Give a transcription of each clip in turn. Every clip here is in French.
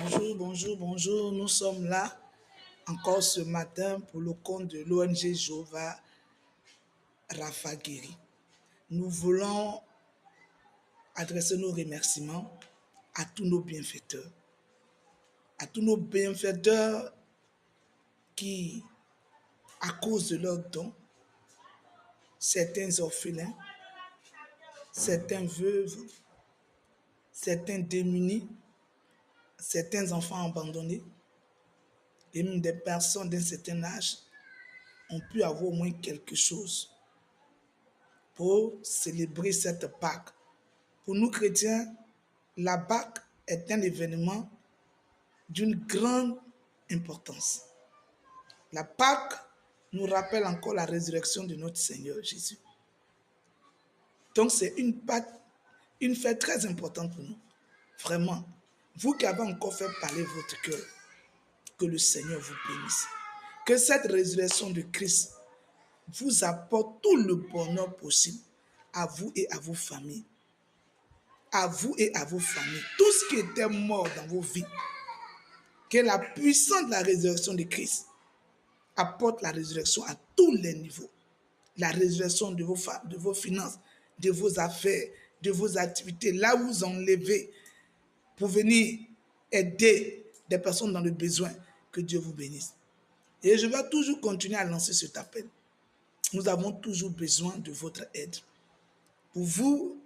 Bonjour, bonjour, bonjour. Nous sommes là encore ce matin pour le compte de l'ONG Jéhovah Rapha Guéri. Nous voulons adresser nos remerciements à tous nos bienfaiteurs qui, à cause de leurs dons, certains orphelins, certains veuves, certains démunis, certains enfants abandonnés et même des personnes d'un certain âge ont pu avoir au moins quelque chose pour célébrer cette Pâque. Pour nous chrétiens, la Pâque est un événement d'une grande importance. La Pâque nous rappelle encore la résurrection de notre Seigneur Jésus. Donc c'est une fête très importante pour nous. Vraiment, vous qui avez encore fait parler votre cœur, que le Seigneur vous bénisse. Que cette résurrection de Christ vous apporte tout le bonheur possible à vous et à vos familles. À vous et à vos familles. Tout ce qui était mort dans vos vies. Que la puissance de la résurrection de Christ apporte la résurrection à tous les niveaux. La résurrection de vos finances, de vos affaires, de vos activités. Là où vous enlevez pour venir aider des personnes dans le besoin. Que Dieu vous bénisse. Et je vais toujours continuer à lancer cet appel. Nous avons toujours besoin de votre aide. Pour vous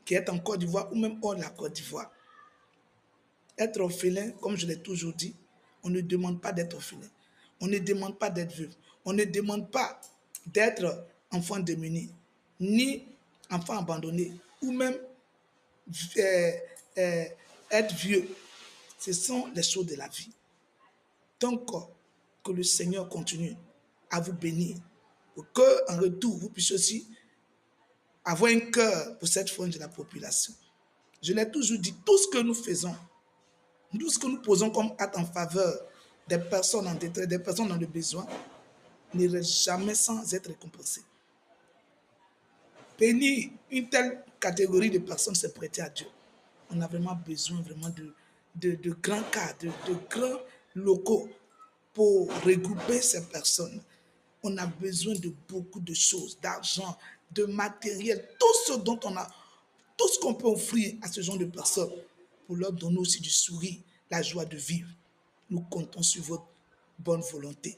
qui êtes en Côte d'Ivoire ou même hors de la Côte d'Ivoire, être orphelin, comme je l'ai toujours dit, on ne demande pas d'être orphelin. On ne demande pas d'être veuve. On ne demande pas d'être enfant démuni, ni enfant abandonné, ou même être vieux. Ce sont les choses de la vie. Donc, que le Seigneur continue à vous bénir, pour qu'en retour, vous puissiez aussi avoir un cœur pour cette frange de la population. Je l'ai toujours dit, tout ce que nous faisons, tout ce que nous posons comme acte en faveur des personnes en détresse, des personnes dans le besoin, n'ira jamais sans être récompensé. Bénir une telle catégorie de personnes, c'est prêter à Dieu. On a vraiment besoin de grands cas, de grands locaux pour regrouper ces personnes. On a besoin de beaucoup de choses, d'argent, de matériel, tout ce dont on a, tout ce qu'on peut offrir à ce genre de personnes pour leur donner aussi du sourire, la joie de vivre. Nous comptons sur votre bonne volonté.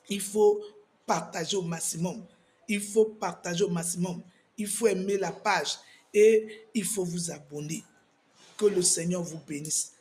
Il faut partager au maximum. Il faut partager au maximum. Il faut aimer la page et il faut vous abonner. Que le Seigneur vous bénisse.